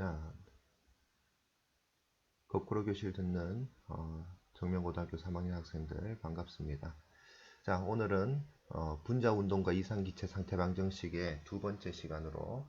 자, 거꾸로 교실 듣는 정명고등학교 3학년 학생들 반갑습니다. 자, 오늘은 분자 운동과 이상기체 상태 방정식의 두 번째 시간으로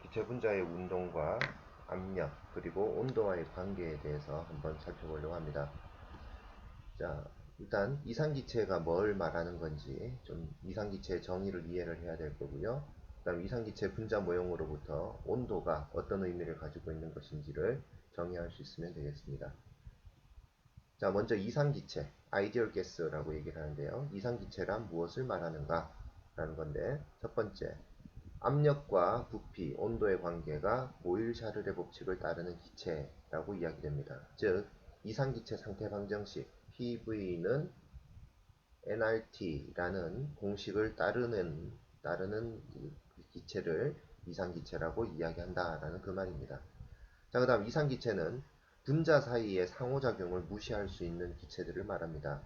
기체 분자의 운동과 압력 그리고 온도와의 관계에 대해서 한번 살펴보려고 합니다. 자, 일단 이상기체가 뭘 말하는 건지 좀 이상기체의 정의를 이해를 해야 될 거고요. 그 다음 이상기체 분자 모형으로부터 온도가 어떤 의미를 가지고 있는 것인지를 정의할 수 있으면 되겠습니다. 자, 먼저 이상기체, 아이디얼 가스라고 얘기를 하는데요. 이상기체란 무엇을 말하는가? 라는 건데, 첫 번째, 압력과 부피, 온도의 관계가 보일-샤를의 법칙을 따르는 기체라고 이야기됩니다. 즉, 이상기체 상태 방정식 PV는 nRT라는 공식을 따르는 기체를 이상기체라고 이야기한다라는 그 말입니다. 자, 그 다음 이상기체는 분자 사이의 상호작용을 무시할 수 있는 기체들을 말합니다.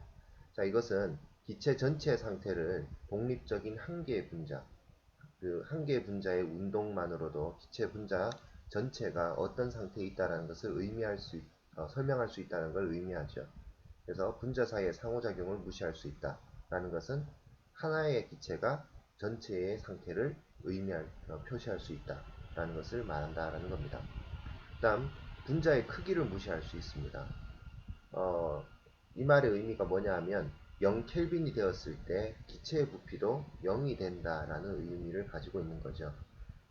자, 이것은 기체 전체의 상태를 독립적인 한 개의 분자, 그 한 개의 분자의 운동만으로도 기체 분자 전체가 어떤 상태에 있다는 것을 설명할 수 있다는 걸 의미하죠. 그래서 분자 사이의 상호작용을 무시할 수 있다라는 것은 하나의 기체가 전체의 상태를 표시할 수 있다라는 것을 말한다라는 겁니다. 그 다음 분자의 크기를 무시할 수 있습니다. 이 말의 의미가 뭐냐 하면 0켈빈이 되었을 때 기체의 부피도 0이 된다라는 의미를 가지고 있는 거죠.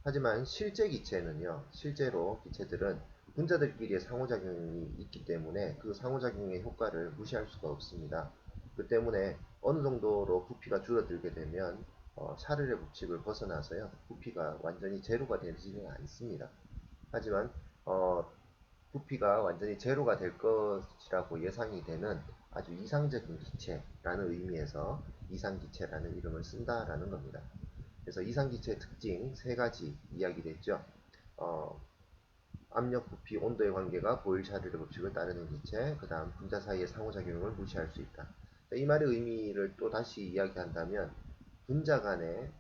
하지만 실제 기체는요, 실제로 기체들은 분자들끼리의 상호작용이 있기 때문에 그 상호작용의 효과를 무시할 수가 없습니다. 그 때문에 어느 정도로 부피가 줄어들게 되면 샤를의 법칙을 벗어나서요, 부피가 완전히 제로가 되지는 않습니다. 하지만 부피가 완전히 제로가 될 것이라고 예상이 되는 아주 이상적인 기체라는 의미에서 이상기체라는 이름을 쓴다라는 겁니다. 그래서 이상기체의 특징 세 가지 이야기됐죠. 압력, 부피, 온도의 관계가 보일-샤를의 법칙을 따르는 기체, 그 다음 분자 사이의 상호작용을 무시할 수 있다. 이 말의 의미를 또 다시 이야기한다면 분자 간의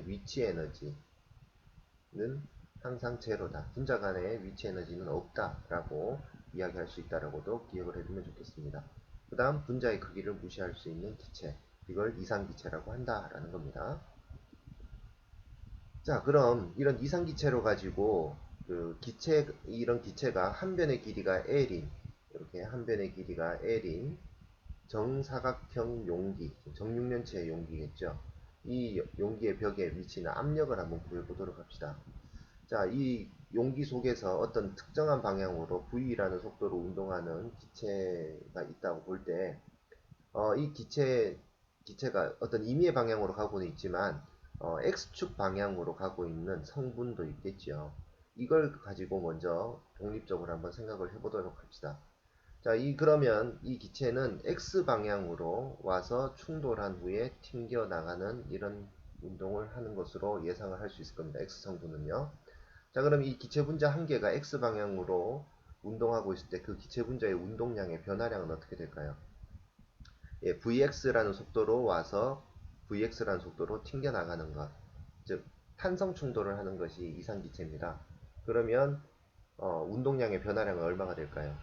위치 에너지는 항상 제로다. 분자 간의 위치 에너지는 없다라고 이야기할 수 있다라고도 기억을 해두면 좋겠습니다. 그 다음 분자의 크기를 무시할 수 있는 기체, 이걸 이상기체라고 한다라는 겁니다. 자, 그럼 이런 이상기체로 가지고 이런 기체가 한 변의 길이가 L인, 이렇게 한 변의 길이가 L인 정사각형 용기, 정육면체의 용기겠죠. 이 용기의 벽에 미치는 압력을 한번 구해보도록 합시다. 자, 이 용기 속에서 어떤 특정한 방향으로 V라는 속도로 운동하는 기체가 있다고 볼 때, 이 기체가 어떤 임의의 방향으로 가고는 있지만, X축 방향으로 가고 있는 성분도 있겠죠. 이걸 가지고 먼저 독립적으로 한번 생각을 해보도록 합시다. 자, 그러면 이 기체는 X 방향으로 와서 충돌한 후에 튕겨 나가는 이런 운동을 하는 것으로 예상을 할 수 있을 겁니다. X 성분은요. 자, 그럼 이 기체 분자 한 개가 X 방향으로 운동하고 있을 때 그 기체 분자의 운동량의 변화량은 어떻게 될까요? 예, Vx라는 속도로 와서 Vx라는 속도로 튕겨나가는 것, 즉 탄성 충돌을 하는 것이 이상기체입니다. 그러면 운동량의 변화량은 얼마가 될까요?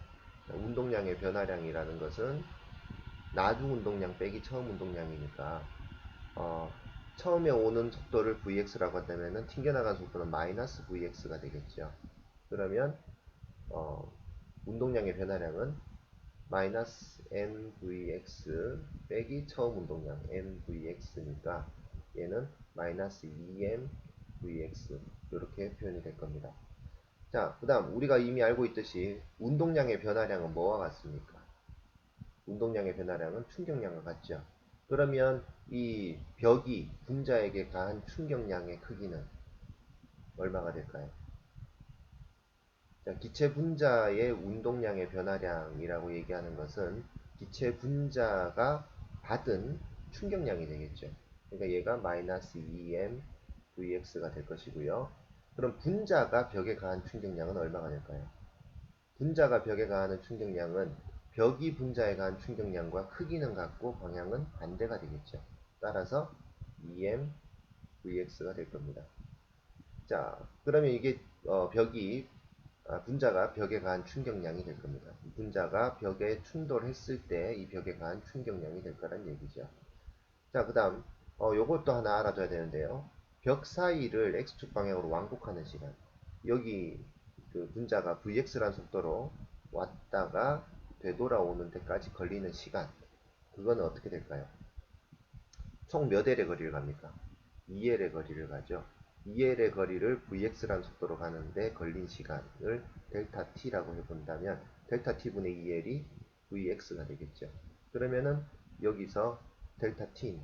운동량의 변화량이라는 것은 나중 운동량 빼기 처음 운동량이니까 처음에 오는 속도를 Vx라고 한다면 튕겨나간 속도는 마이너스 Vx가 되겠죠. 그러면 운동량의 변화량은 마이너스 mvx 빼기 처음 운동량 mvx니까 얘는 마이너스 2mvx 이렇게 표현이 될 겁니다. 자, 그 다음 우리가 이미 알고 있듯이 운동량의 변화량은 뭐와 같습니까? 운동량의 변화량은 충격량과 같죠. 그러면 이 벽이 분자에게 가한 충격량의 크기는 얼마가 될까요? 자, 기체 분자의 운동량의 변화량이라고 얘기하는 것은 기체 분자가 받은 충격량이 되겠죠. 그러니까 얘가 마이너스 2m vx가 될 것이고요. 그럼 분자가 벽에 가한 충격량은 얼마가 될까요? 분자가 벽에 가하는 충격량은 벽이 분자에 가한 충격량과 크기는 같고 방향은 반대가 되겠죠. 따라서 2m vx가 될 겁니다. 자, 그러면 이게 분자가 벽에 가한 충격량이 될 겁니다. 분자가 벽에 충돌했을 때 이 벽에 가한 충격량이 될 거란 얘기죠. 자, 그 다음 요것도 하나 알아둬야 되는데요. 벽 사이를 x축 방향으로 왕복하는 시간. 여기 그 분자가 vx라는 속도로 왔다가 되돌아오는 데까지 걸리는 시간. 그거는 어떻게 될까요? 총 몇 L의 거리를 갑니까? 2L의 거리를 가죠. 2L의 거리를 vx라는 속도로 가는데 걸린 시간을 델타 t라고 해본다면 델타 t분의 2L이 vx가 되겠죠. 그러면은 여기서 델타 t는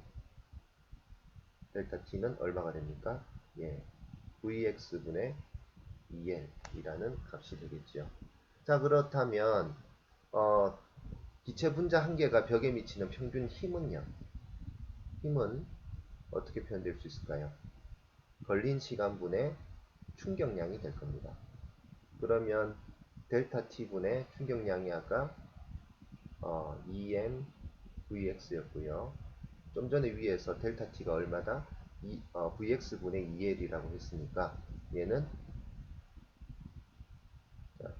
얼마가 됩니까? 예, vx분의 2L이라는 값이 되겠죠. 자, 그렇다면 기체 분자 한 개가 벽에 미치는 평균 힘은요? 힘은 어떻게 표현될 수 있을까요? 걸린 시간분의 충격량이 될 겁니다. 그러면 델타 t분의 충격량이 아까 2m vx였고요. 좀 전에 위에서 델타 t가 얼마다? vx분의 2l이라고 했으니까 얘는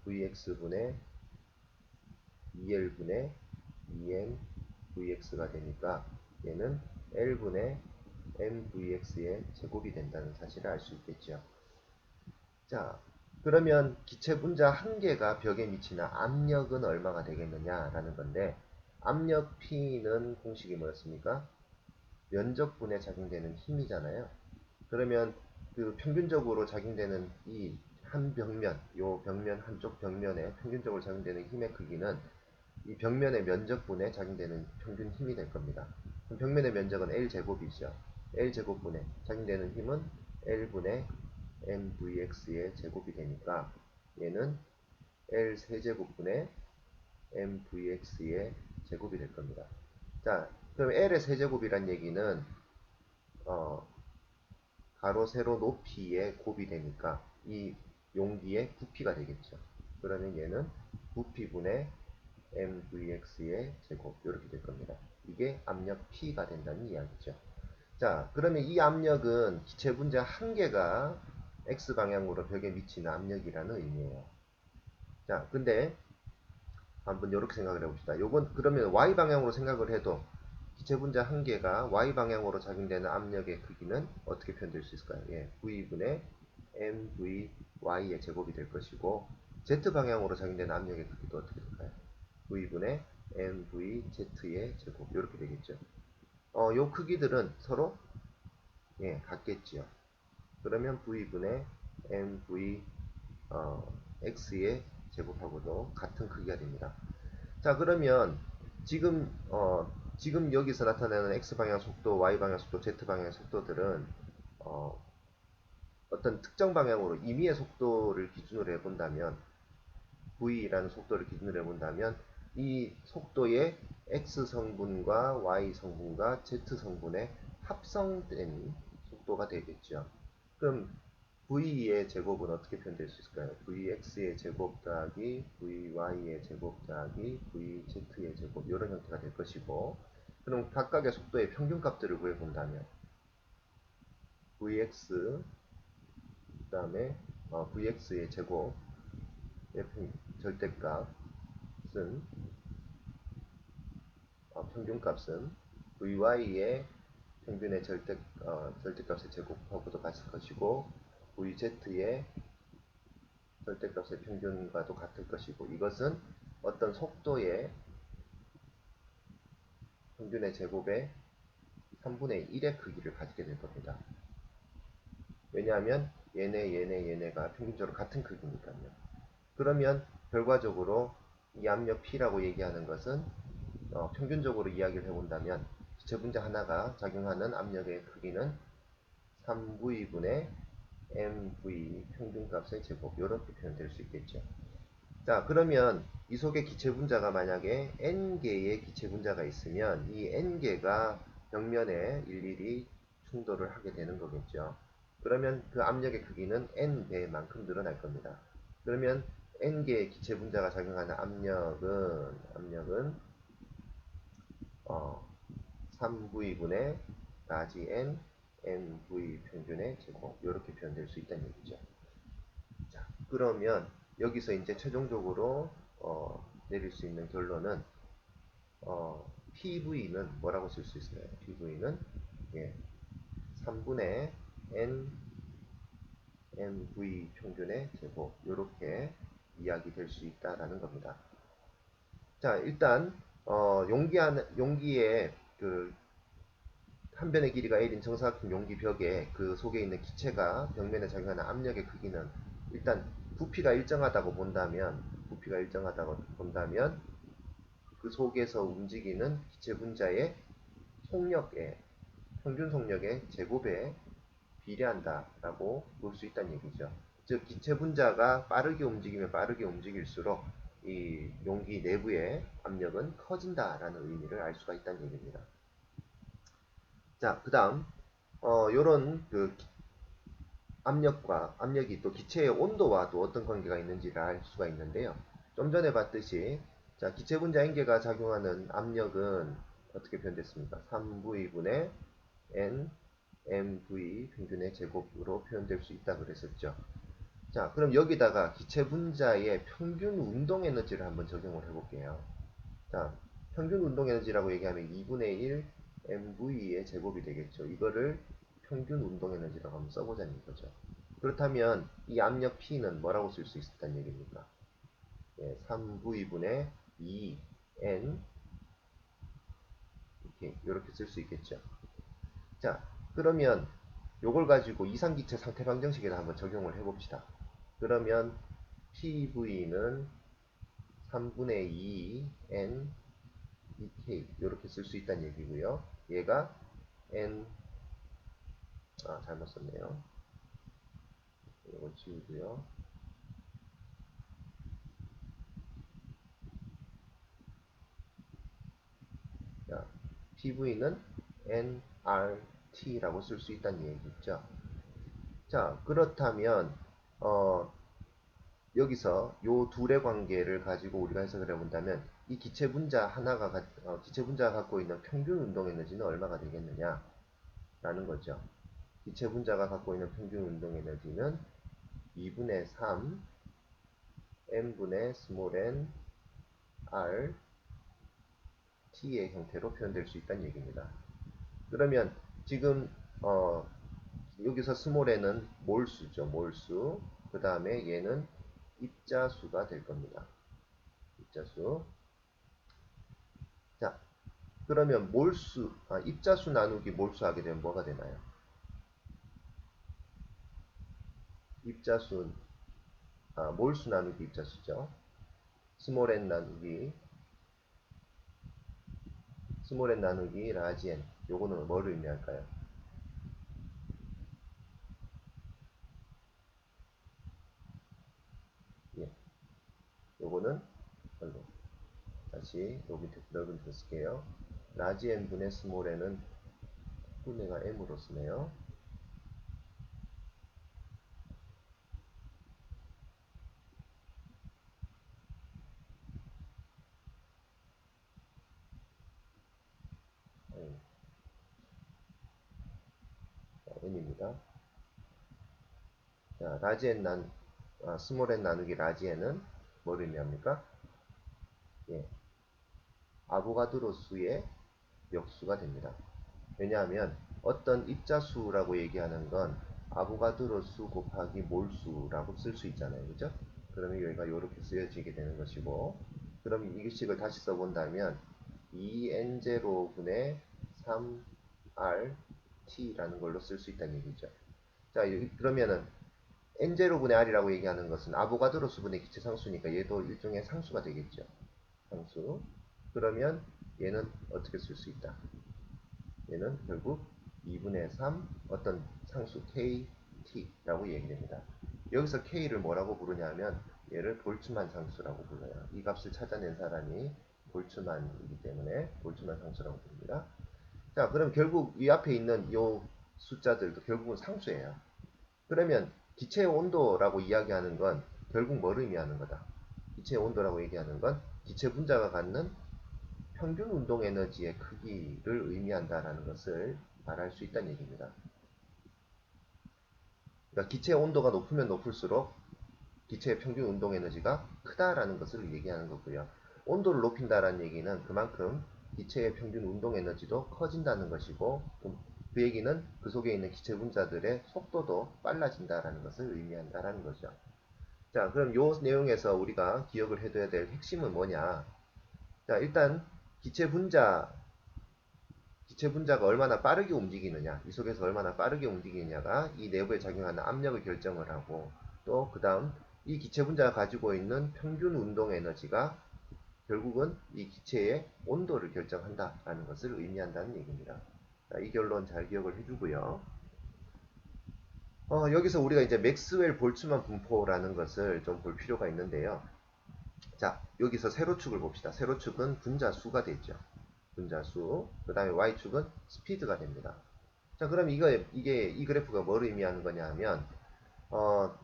vx분의 2l분의 2m vx가 되니까 얘는 l분의 mvx의 제곱이 된다는 사실을 알 수 있겠죠. 자, 그러면 기체 분자 한 개가 벽에 미치는 압력은 얼마가 되겠느냐라는 건데, 압력 P는 공식이 뭐였습니까? 면적분에 작용되는 힘이잖아요. 그러면 그 평균적으로 작용되는 이 한 벽면, 요 벽면 한쪽 벽면에 평균적으로 작용되는 힘의 크기는 이 벽면의 면적분에 작용되는 평균 힘이 될 겁니다. 그럼 벽면의 면적은 L제곱이죠. L제곱분에 작용되는 힘은 L분의 mvx의 제곱이 되니까 얘는 L 세제곱분의 mvx의 제곱이 될 겁니다. 자, 그럼 L의 세제곱이란 얘기는 가로 세로 높이의 곱이 되니까 이 용기의 부피가 되겠죠. 그러면 얘는 부피분의 mvx의 제곱 이렇게 될 겁니다. 이게 압력 P가 된다는 이야기죠. 자, 그러면 이 압력은 기체 분자 한 개가 x방향으로 벽에 미치는 압력이라는 의미예요. 자, 근데 한번 이렇게 생각을 해봅시다. 요건 그러면 y방향으로 생각을 해도 기체 분자 한 개가 y방향으로 작용되는 압력의 크기는 어떻게 표현될 수 있을까요? 예, v분의 mvy의 제곱이 될 것이고 z방향으로 작용되는 압력의 크기도 어떻게 될까요? v분의 mvz의 제곱 이렇게 되겠죠. 요 크기들은 서로 같겠지요. 그러면 v분의 mv x의 제곱하고도 같은 크기가 됩니다. 자, 그러면 지금 여기서 나타나는 x방향 속도, y방향 속도, z방향 속도들은 어떤 특정 방향으로 임의의 속도를 기준으로 해본다면 v라는 속도를 기준으로 해본다면 이 속도의 x 성분과 y 성분과 z 성분의 합성된 속도가 되겠죠. 그럼 v의 제곱은 어떻게 표현될 수 있을까요? vx의 제곱 더하기 vy의 제곱 더하기 vz의 제곱 이런 형태가 될 것이고 그럼 각각의 속도의 평균값들을 구해본다면 vx 그 다음에 vx의 제곱의 절대값은 평균값은 vy의 평균의 절대값의 제곱하고도 같을 것이고 vz의 절대값의 평균과도 같을 것이고 이것은 어떤 속도의 평균의 제곱의 3분의 1의 크기를 가지게 될 겁니다. 왜냐하면 얘네가 평균적으로 같은 크기니까요. 그러면 결과적으로 이 압력 P라고 얘기하는 것은 평균적으로 이야기를 해본다면 기체 분자 하나가 작용하는 압력의 크기는 3V분의 mv 평균값의 제곱 이렇게 표현될 수 있겠죠. 자, 그러면 이 속에 기체 분자가 만약에 n개의 기체 분자가 있으면 이 n개가 벽면에 일일이 충돌을 하게 되는 거겠죠. 그러면 그 압력의 크기는 n배만큼 늘어날 겁니다. 그러면 n개의 기체 분자가 작용하는 압력은 3V분의 라지 n mv 평균의 제곱 이렇게 표현될 수 있다는 얘기죠. 자, 그러면 여기서 이제 최종적으로 내릴 수 있는 결론은 PV는 뭐라고 쓸 수 있어요? PV는 3분의 n mv 평균의 제곱 이렇게 이야기될 수 있다라는 겁니다. 자, 일단 용기의 그 한 변의 길이가 L인 정사각형 용기 벽에 그 속에 있는 기체가 벽면에 작용하는 압력의 크기는 일단 부피가 일정하다고 본다면 그 속에서 움직이는 기체 분자의 속력의 평균 속력의 제곱에 비례한다라고 볼 수 있다는 얘기죠. 즉 기체 분자가 빠르게 움직이면 빠르게 움직일수록 이 용기 내부의 압력은 커진다라는 의미를 알 수가 있다는 얘기입니다. 자, 그 다음 요런 그 압력이 또 기체의 온도와도 어떤 관계가 있는지를 알 수가 있는데요. 좀 전에 봤듯이 자, 기체 분자 N개가 작용하는 압력은 어떻게 표현됐습니까? 3V분의 N mv 평균의 제곱으로 표현될 수 있다 그랬었죠. 자, 그럼 여기다가 기체 분자의 평균 운동 에너지를 한번 적용을 해볼게요. 자, 평균 운동 에너지라고 얘기하면 2분의 1 mv의 제곱이 되겠죠. 이거를 평균 운동 에너지라고 한번 써보자는 거죠. 그렇다면 이 압력 P는 뭐라고 쓸 수 있다는 얘기입니까? 3V분의 2N 이렇게 쓸 수 있겠죠. 자, 그러면 요걸 가지고 이상기체 상태 방정식에다 한번 적용을 해봅시다. 그러면 PV는 3분의 2 N EK 이렇게 쓸 수 있다는 얘기고요. 얘가 N 잘못 썼네요. 이걸 지우고요. 자, PV는 nRT라고 쓸 수 있다는 얘기죠. 자, 그렇다면 여기서 요 둘의 관계를 가지고 우리가 해석을 해본다면 이 기체 분자 기체 분자가 갖고 있는 평균 운동 에너지는 얼마가 되겠느냐 라는 거죠. 기체 분자가 갖고 있는 평균 운동 에너지는 2분의 3 m분의 스몰 n r t의 형태로 표현될 수 있다는 얘기입니다. 그러면 지금 여기서 스몰 n은 몰수죠. 몰수. 그 다음에 얘는 입자수가 될 겁니다. 입자수. 자, 그러면 입자수 나누기 몰수 하게 되면 뭐가 되나요? 입자수, 몰수 나누기 입자수죠. 스몰 n 나누기 라지 n. 요거는 뭐를 의미할까요? 예, 요거는 별로. 다시 여기 넓은 뜻 쓸게요. 라지 n분의 스몰 n은 내가 m으로 쓰네요. n입니다. 자, 스몰 n 나누기 라지 n은 뭐를 의미합니까? 예, 아보가드로 수의 역수가 됩니다. 왜냐하면 어떤 입자수라고 얘기하는 건 아보가드로 수 곱하기 몰수라고 쓸 수 있잖아요. 그죠? 그러면 여기가 이렇게 쓰여지게 되는 것이고, 그럼 이 식을 다시 써본다면 2n0분의 3rt라는 걸로 쓸 수 있다는 얘기죠. 자, 그러면은 n0분의 r이라고 얘기하는 것은 아보가드로 수분의 기체 상수니까 얘도 일종의 상수가 되겠죠. 상수. 그러면 얘는 어떻게 쓸 수 있다? 얘는 결국 2분의 3 어떤 상수 kt라고 얘기됩니다. 여기서 k를 뭐라고 부르냐면 얘를 볼츠만 상수라고 불러요. 이 값을 찾아낸 사람이 볼츠만이기 때문에 볼츠만 상수라고 부릅니다. 자, 그럼 결국 이 앞에 있는 이 숫자들도 결국은 상수예요. 그러면 기체의 온도라고 이야기하는 건 결국 뭐를 의미하는 거다? 기체의 온도라고 얘기하는 건 기체 분자가 갖는 평균 운동 에너지의 크기를 의미한다라는 것을 말할 수 있다는 얘기입니다. 그러니까 기체 온도가 높으면 높을수록 기체의 평균 운동 에너지가 크다라는 것을 얘기하는 거고요. 온도를 높인다라는 얘기는 그만큼 기체의 평균 운동 에너지도 커진다는 것이고, 그 얘기는 그 속에 있는 기체 분자들의 속도도 빨라진다라는 것을 의미한다라는 거죠. 자, 그럼 이 내용에서 우리가 기억을 해둬야 될 핵심은 뭐냐? 자, 일단 기체 분자 기체 분자가 얼마나 빠르게 움직이느냐, 이 속에서 얼마나 빠르게 움직이느냐가 이 내부에 작용하는 압력을 결정을 하고, 또 그 다음 이 기체 분자가 가지고 있는 평균 운동 에너지가 결국은 이 기체의 온도를 결정한다라는 것을 의미한다는 얘기입니다. 자, 이 결론 잘 기억을 해주고요. 여기서 우리가 이제 맥스웰 볼츠만 분포라는 것을 좀 볼 필요가 있는데요. 자, 여기서 세로축을 봅시다. 세로축은 분자 수가 되죠. 분자 수. 그 다음에 y축은 스피드가 됩니다. 자, 그럼 이게 이 그래프가 뭘 의미하는 거냐 하면, 어,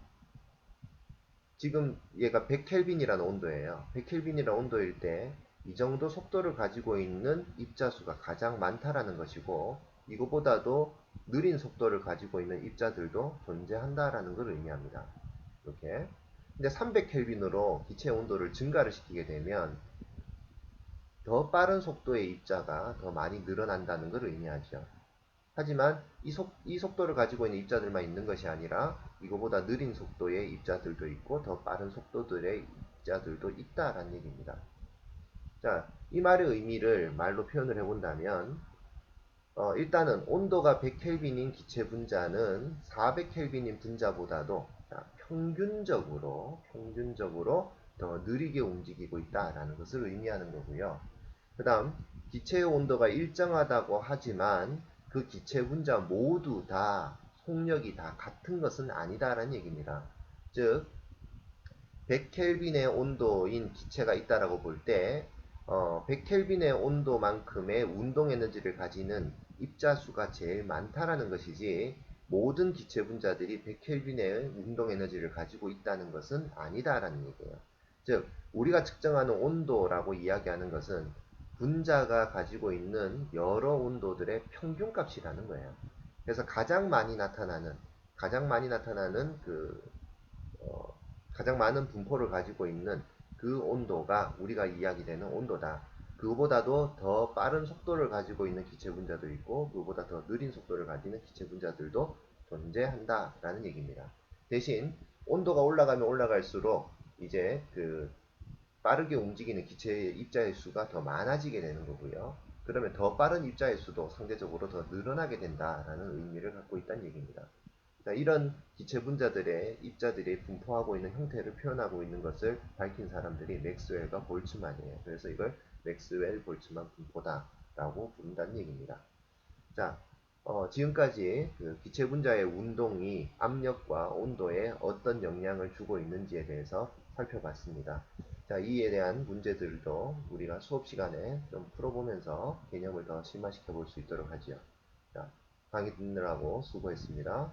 지금 얘가 100켈빈이라는 온도예요. 100켈빈이라는 온도일 때 이 정도 속도를 가지고 있는 입자수가 가장 많다라는 것이고, 이거보다도 느린 속도를 가지고 있는 입자들도 존재한다라는 걸 의미합니다. 이렇게. 근데 300켈빈으로 기체 온도를 증가를 시키게 되면 더 빠른 속도의 입자가 더 많이 늘어난다는 걸 의미하죠. 하지만 이 속도를 가지고 있는 입자들만 있는 것이 아니라 이거보다 느린 속도의 입자들도 있고 더 빠른 속도들의 입자들도 있다라는 얘기입니다. 자, 이 말의 의미를 말로 표현을 해본다면, 일단은 온도가 100켈빈인 기체 분자는 400켈빈인 분자보다도 평균적으로 더 느리게 움직이고 있다라는 것을 의미하는 거고요. 그 다음 기체의 온도가 일정하다고 하지만 그 기체 분자 모두 다 속력이 다 같은 것은 아니다라는 얘기입니다. 즉 100켈빈의 온도인 기체가 있다라고 볼 때 100켈빈의 온도만큼의 운동 에너지를 가지는 입자수가 제일 많다라는 것이지, 모든 기체 분자들이 100켈빈의 운동 에너지를 가지고 있다는 것은 아니다라는 얘기예요. 즉 우리가 측정하는 온도라고 이야기하는 것은 분자가 가지고 있는 여러 온도들의 평균값이라는 거예요. 그래서 가장 많이 나타나는 어, 가장 많은 분포를 가지고 있는 그 온도가 우리가 이야기되는 온도다. 그보다도 더 빠른 속도를 가지고 있는 기체 분자도 있고, 그보다 더 느린 속도를 가지는 기체 분자들도 존재한다라는 얘기입니다. 대신 온도가 올라가면 올라갈수록 이제 그 빠르게 움직이는 기체의 입자의 수가 더 많아지게 되는 거고요. 그러면 더 빠른 입자의 수도 상대적으로 더 늘어나게 된다라는 의미를 갖고 있다는 얘기입니다. 자, 이런 기체 분자들의 입자들이 분포하고 있는 형태를 표현하고 있는 것을 밝힌 사람들이 맥스웰과 볼츠만이에요. 그래서 이걸 맥스웰 볼츠만 분포다라고 부른다는 얘기입니다. 자, 지금까지 그 기체 분자의 운동이 압력과 온도에 어떤 영향을 주고 있는지에 대해서 살펴봤습니다. 자, 이에 대한 문제들도 우리가 수업 시간에 좀 풀어보면서 개념을 더 심화시켜 볼 수 있도록 하지요. 자, 강의 듣느라고 수고했습니다.